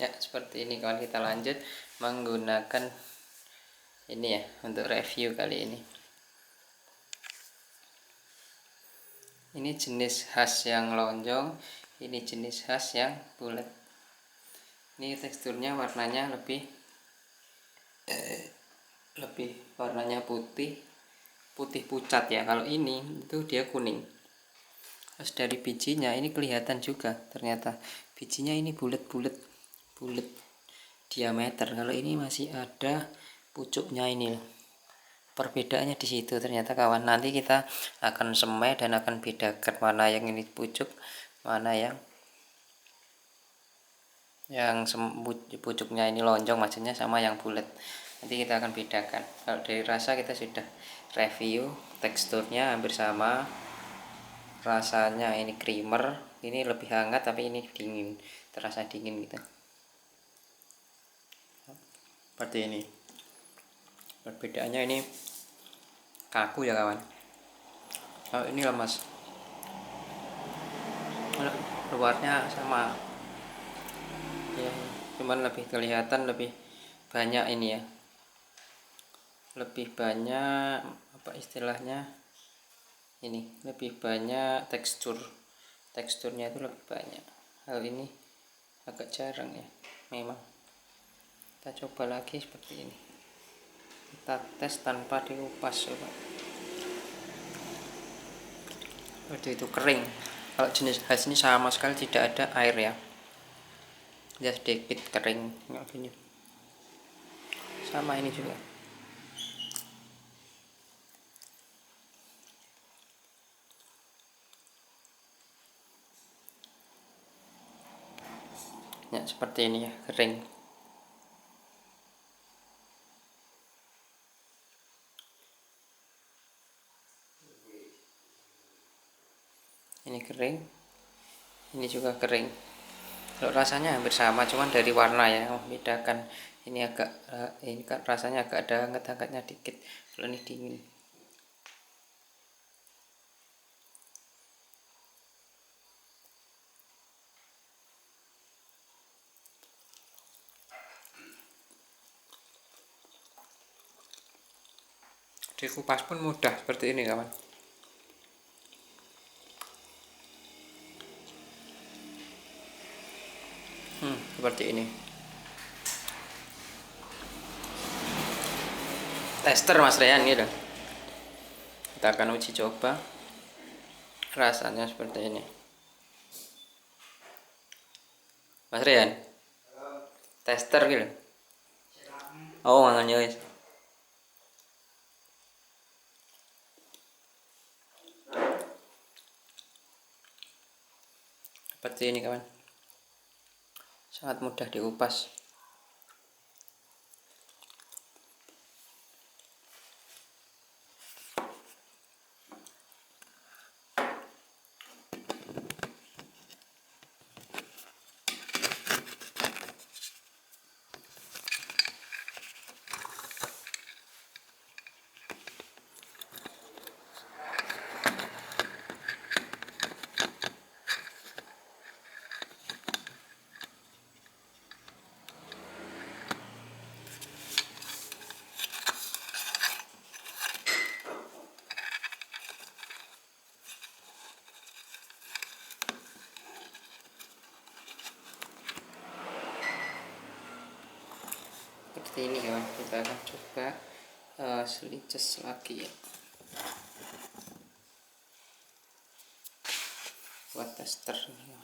Ya, seperti ini kawan, kita lanjut menggunakan ini ya untuk review kali ini. Ini jenis khas yang lonjong, ini jenis khas yang bulat. Ini teksturnya warnanya lebih warnanya putih pucat ya. Kalau ini itu dia kuning. Terus dari bijinya ini kelihatan juga, ternyata bijinya ini bulat diameter. Kalau ini masih ada pucuknya, ini perbedaannya di situ ternyata kawan. Nanti kita akan semai dan akan bedakan mana yang ini pucuk, mana yang pucuknya ini lonjong maksudnya, sama yang bulat. Nanti kita akan bedakan. Kalau dari rasa kita sudah review, teksturnya hampir sama, rasanya ini creamer, ini lebih hangat tapi ini dingin, terasa dingin gitu. Seperti ini perbedaannya, ini kaku ya kawan. Oh, ini lemas, luarnya sama ya, cuman lebih kelihatan, lebih banyak ini ya, lebih banyak apa istilahnya, ini lebih banyak teksturnya itu lebih banyak. Hal ini agak jarang ya memang. Kita coba lagi seperti ini, kita tes tanpa dikupas coba. Waduh, itu kering. Kalau jenis khas ini sama sekali tidak ada air ya, ya sedikit kering nggak gini. Sama ini juga. Ya seperti ini ya, kering. Ini kering, ini juga kering. Kalau rasanya hampir sama, cuman dari warna ya membedakan. Ini agak ini kan rasanya agak ada hangat-hangatnya dikit. Kalau ini dingin. Dikupas pun mudah seperti ini kawan. Seperti ini. Tester Mas Rehan gitu. Kita akan uji coba rasanya seperti ini. Mas Rehan, tester gitu. Oh, mangan ya guys. Seperti ini kawan, sangat mudah dikupas. Seperti ini kawan, kita akan coba slices lagi ya, buat tester ini.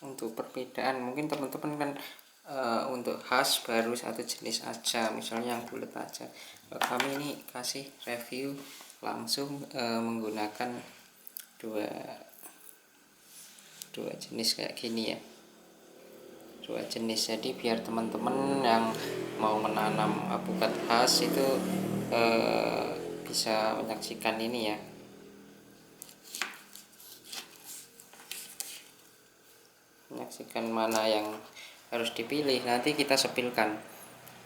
Untuk perbedaan mungkin teman-teman kan untuk khas baru satu jenis aja, misalnya yang bulat aja. Kami ini kasih review langsung menggunakan dua jenis kayak gini ya, dua jenis. Jadi biar teman-teman yang mau menanam alpukat khas itu bisa menyaksikan ini ya, menyaksikan mana yang harus dipilih. Nanti kita sepilkan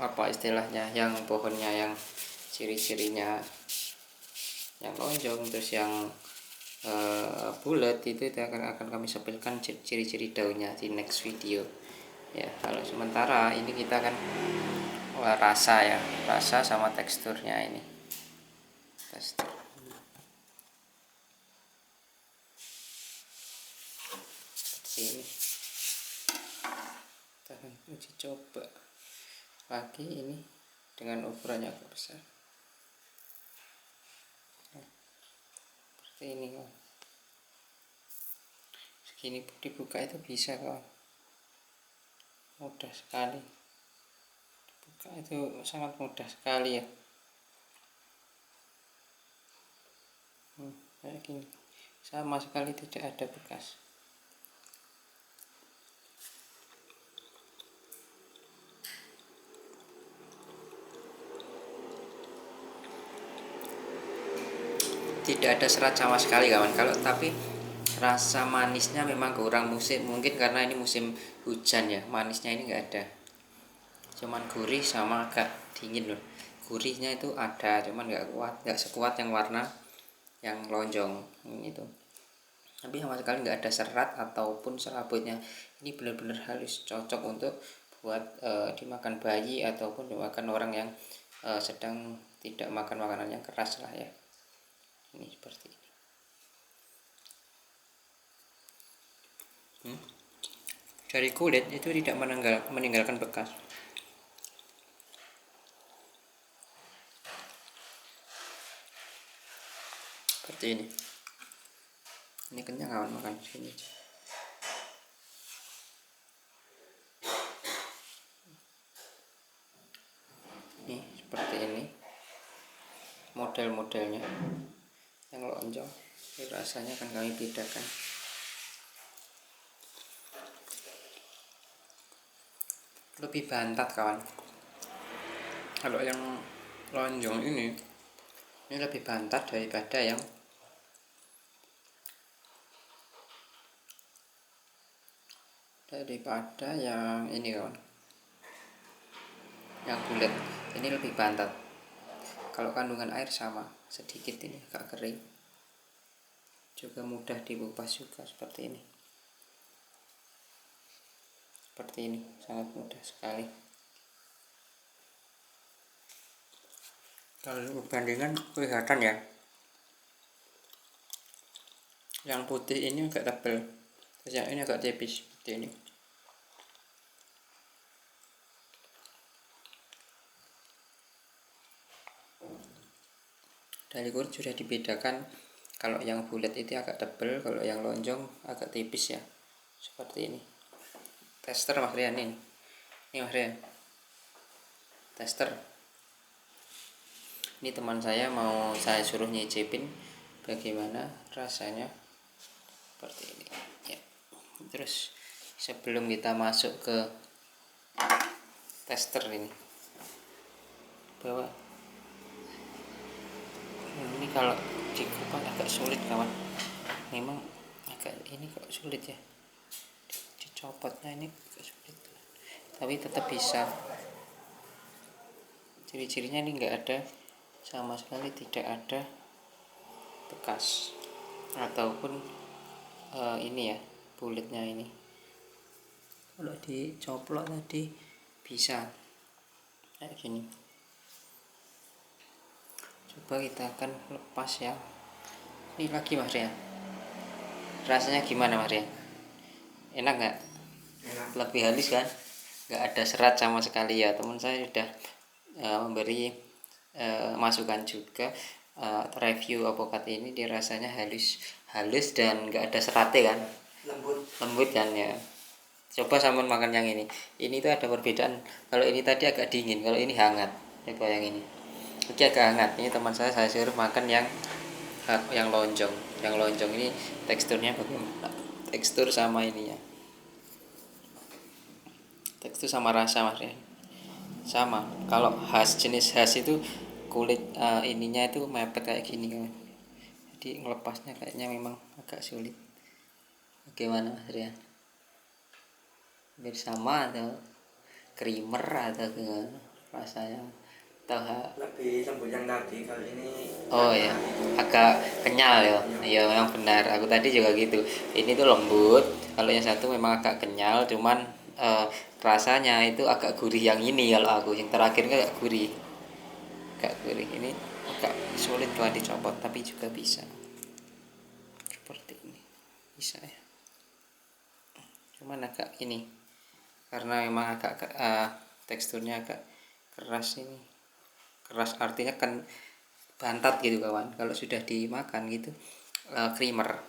apa istilahnya, yang pohonnya yang ciri-cirinya yang lonjong, terus yang bulat itu akan kami sampaikan ciri-ciri daunnya di next video ya. Kalau sementara ini kita akan rasa ya, rasa sama teksturnya ini. Tekstur seperti ini. Kita akan uji coba lagi ini dengan ukurannya agak besar. Seperti ini kawan. Segini dibuka itu bisa kawan, mudah sekali dibuka, itu sangat mudah sekali ya. Kayak gini, sama sekali tidak ada bekas. Tidak ada serat sama sekali kawan. Kalau tapi rasa manisnya memang kurang, mungkin karena ini musim hujan ya, manisnya ini enggak ada, cuman gurih sama agak dingin loh. Gurihnya itu ada, cuman enggak kuat, enggak sekuat yang warna yang lonjong itu. Tapi sama sekali enggak ada serat ataupun serabutnya. Ini benar-benar halus, cocok untuk buat dimakan bayi ataupun dimakan orang yang sedang tidak makan makanan yang keras lah ya. Ini seperti ini. Dari kulit itu tidak meninggalkan bekas. Seperti ini. Ini kenyang kawan, makan sini. Nih seperti ini model-modelnya yang lonjong. Ini rasanya akan kami bedakan. Lebih bantat kawan. Kalau yang lonjong ini lebih bantat daripada yang ini kawan, yang bulat. Ini lebih bantat. Kalau kandungan air sama, sedikit ini agak kering, juga mudah dikupas juga seperti ini. Seperti ini, sangat mudah sekali. Kalau perbandingan kelihatan ya, yang putih ini agak tebal, terus yang ini agak tipis seperti ini. Dari kulit sudah dibedakan, kalau yang bulat itu agak tebal, kalau yang lonjong agak tipis ya, seperti ini. Tester Mas Rian ini Mas Rian, tester. Ini teman saya mau saya suruh nyicipin bagaimana rasanya, seperti ini ya. Terus sebelum kita masuk ke tester ini, bahwa ini kalau dikupas agak sulit kawan, memang agak ini kok sulit ya, dicopotnya ini agak sulit, tapi tetap bisa. Ciri-cirinya ini enggak ada sama sekali, tidak ada bekas ataupun ini ya, bulatnya ini. Kalau dicoplok tadi bisa kayak gini. Coba kita akan lepas ya. Ini lagi Mas Rian, rasanya gimana Mas Rian? Enak nggak? Enak. Lebih halus kan? Nggak ada serat sama sekali ya. Teman saya sudah memberi masukan juga, review avokat ini dia rasanya halus dan nggak ada seratnya kan, lembut kan ya. Coba sampean makan yang ini tuh ada perbedaan. Kalau ini tadi agak dingin, kalau ini hangat. Coba yang ini agak hangat. Ini teman saya suruh makan yang lonjong. Yang lonjong ini teksturnya bagaimana? Tekstur sama ininya, tekstur sama rasa Mas ya, sama. Kalau jenis khas itu kulit ininya itu mepet kayak gini kan, jadi ngelepasnya kayaknya memang agak sulit. Bagaimana Mas Rian? Bersama atau creamer atau gimana rasanya? tahu. Lebih lembut yang tadi, kalau ini Oh ya, agak itu agak kenyal ya. kenyal. Iya memang benar. Aku tadi juga gitu. Ini tuh lembut. Kalau yang satu memang agak kenyal, cuman eh, rasanya itu agak gurih yang ini kalau aku. Yang terakhir agak gurih. Agak gurih. Ini agak sulit kalau dicopot, tapi juga bisa. Seperti ini. Bisa ya. Cuman agak ini. Karena memang agak teksturnya agak keras ini. Keras artinya kan bantat gitu kawan. Kalau sudah dimakan gitu creamer.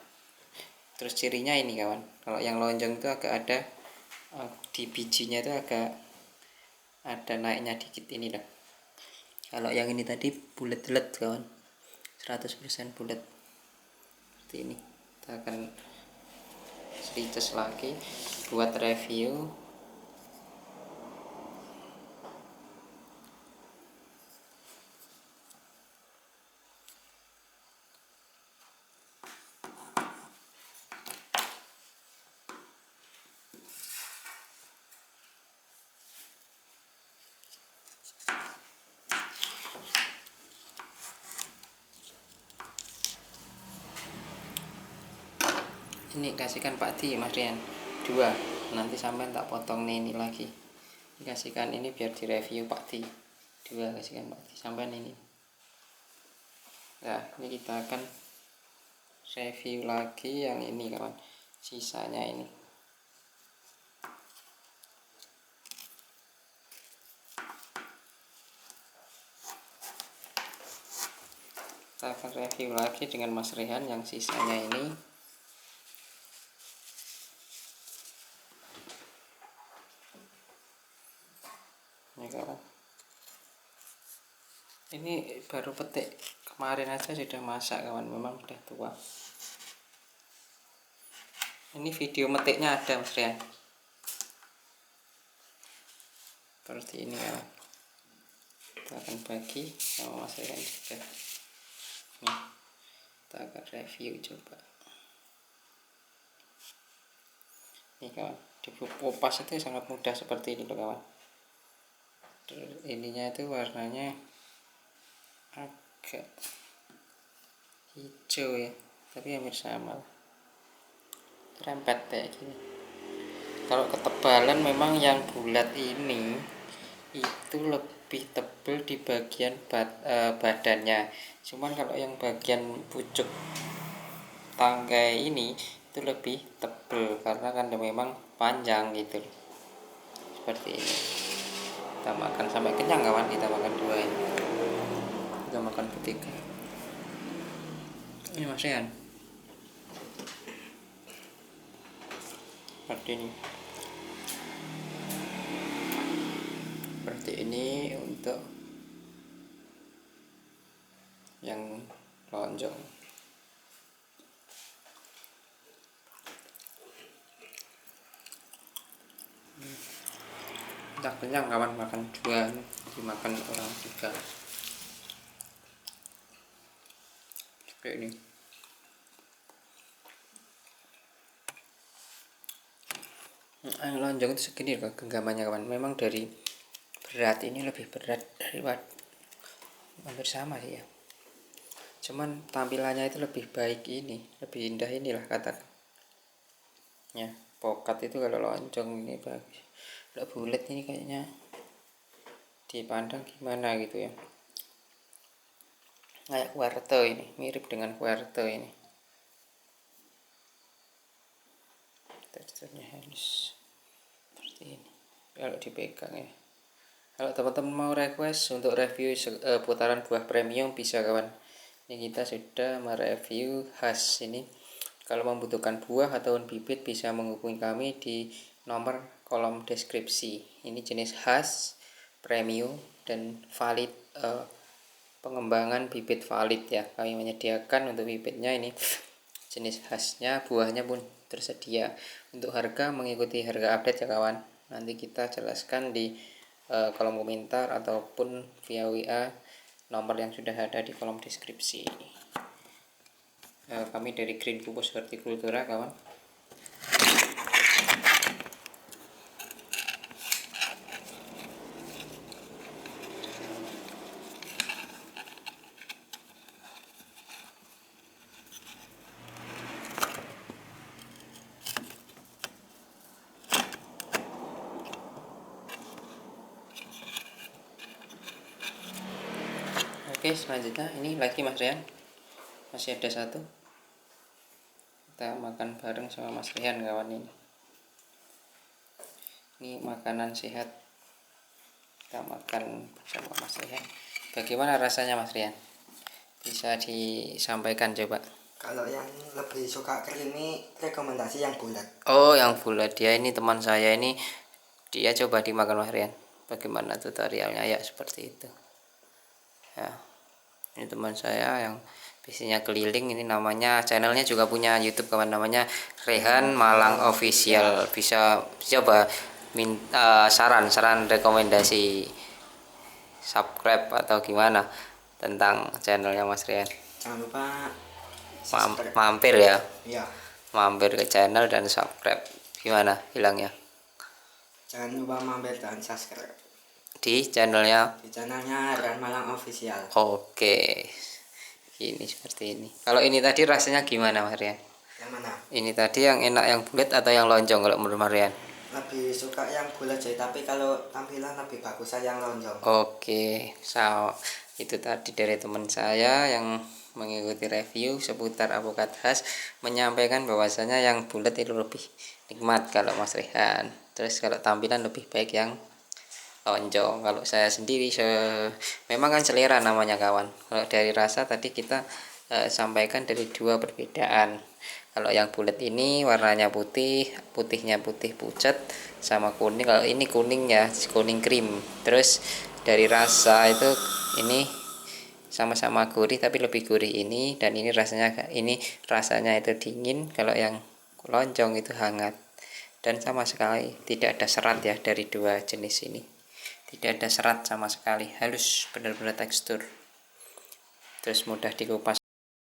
Terus cirinya ini kawan, kalau yang lonjong itu agak ada di bijinya itu agak ada naiknya dikit ini loh. Kalau yang ini tadi bulat-bulat kawan, 100% bulat. Seperti ini. Kita akan switches lagi buat review. Ini kasihkan Pak Di Mas Rian 2, nanti sampai tak potong nih ini lagi. Kasihkan ini biar direview Pak Di 2, kasihkan Pak Di sampai ini. Nah ini kita akan review lagi yang ini kawan, sisanya ini. Kita akan review lagi dengan Mas Rehan yang sisanya ini. Ini kawan, ini baru petik kemarin aja sudah masak kawan, memang udah tua. Ini video metiknya ada Mas Rian. Seperti ini kawan. Kita akan bagi sama Mas Rian juga. Nih, kita akan review coba. Nih kawan, dikupas itu sangat mudah seperti ini loh kawan. Ininya itu warnanya agak hijau ya, tapi hampir sama, rempet kayak gini. Kalau ketebalan memang yang bulat ini itu lebih tebal di bagian badannya. Cuman kalau yang bagian pucuk tangkai ini itu lebih tebal karena kan memang panjang gitu. Seperti ini. Kita makan sampai kenyang kawan, kita makan 2 ini. Kita makan ketiga. Ini Mas Rian. Seperti ini. Seperti ini untuk yang lonjong. Kita kenyang kawan, makan 2, dimakan orang 3. Seperti ini. Yang lonjong itu segini loh genggamannya kawan. Memang dari berat ini lebih berat dari hampir sama sih ya. Cuman tampilannya itu lebih baik ini, lebih indah inilah katakan. Ya, pokat itu kalau lonjong ini bagus. Kalau bulat ini kayaknya dipandang gimana gitu ya. Kayak kuarto ini, mirip dengan kuarto ini. Teksturnya halus. Seperti ini. Kalau dipegang ya. Kalau teman-teman mau request untuk review putaran buah premium bisa kawan. Ini kita sudah mereview khas ini. Kalau membutuhkan buah atau bibit bisa menghubungi kami di nomor kolom deskripsi. Ini jenis khas premium dan valid, pengembangan bibit valid ya. Kami menyediakan untuk bibitnya ini jenis khasnya, buahnya pun tersedia. Untuk harga mengikuti harga update ya kawan. Nanti kita jelaskan di kolom komentar ataupun via WA nomor yang sudah ada di kolom deskripsi. Kami dari Green Pupus Hortikultura kawan. Oke, selanjutnya ini lagi Mas Rian, masih ada satu, kita makan bareng sama Mas Rian kawan. Ini makanan sehat, kita makan bersama Mas Rian. Bagaimana rasanya Mas Rian? Bisa disampaikan coba. Kalau yang lebih suka creamy, rekomendasi yang bulat. Oh, yang bulat. Dia ini teman saya ini, dia coba dimakan Mas Rian. Bagaimana tutorialnya ya seperti itu. Ya, ini teman saya yang biasanya keliling, ini namanya, channelnya juga punya YouTube kawan, namanya Rehan Malang Official. Bisa coba minta saran rekomendasi subscribe atau gimana tentang channelnya Mas Rian. Jangan lupa Mampir ya, ya. mampir ke channel dan subscribe. Gimana hilangnya Jangan lupa mampir dan subscribe di channelnya. di channelnya Rehan Malang Official. Oke, ini seperti ini. Kalau ini tadi rasanya gimana Mas Rian? Yang mana? Ini tadi yang enak yang bulat atau yang lonjong kalau menurut Mas Rian? Lebih suka yang bulat jadi, tapi kalau tampilan lebih bagus yang lonjong. Oke, itu tadi dari teman saya yang mengikuti review seputar avokat khas, menyampaikan bahwasanya yang bulat itu lebih nikmat kalau Mas Rian. Terus kalau tampilan lebih baik yang lonjong. Kalau saya sendiri memang kan selera namanya kawan. Kalau dari rasa tadi kita sampaikan dari dua perbedaan. Kalau yang bulat ini warnanya putih, putihnya putih pucat sama kuning. Kalau ini kuningnya kuning krim. Terus dari rasa itu ini sama-sama gurih tapi lebih gurih ini, dan ini rasanya itu dingin. Kalau yang lonjong itu hangat, dan sama sekali tidak ada serat ya dari dua jenis ini. Tidak ada serat sama sekali, halus benar-benar tekstur, terus mudah dikupas.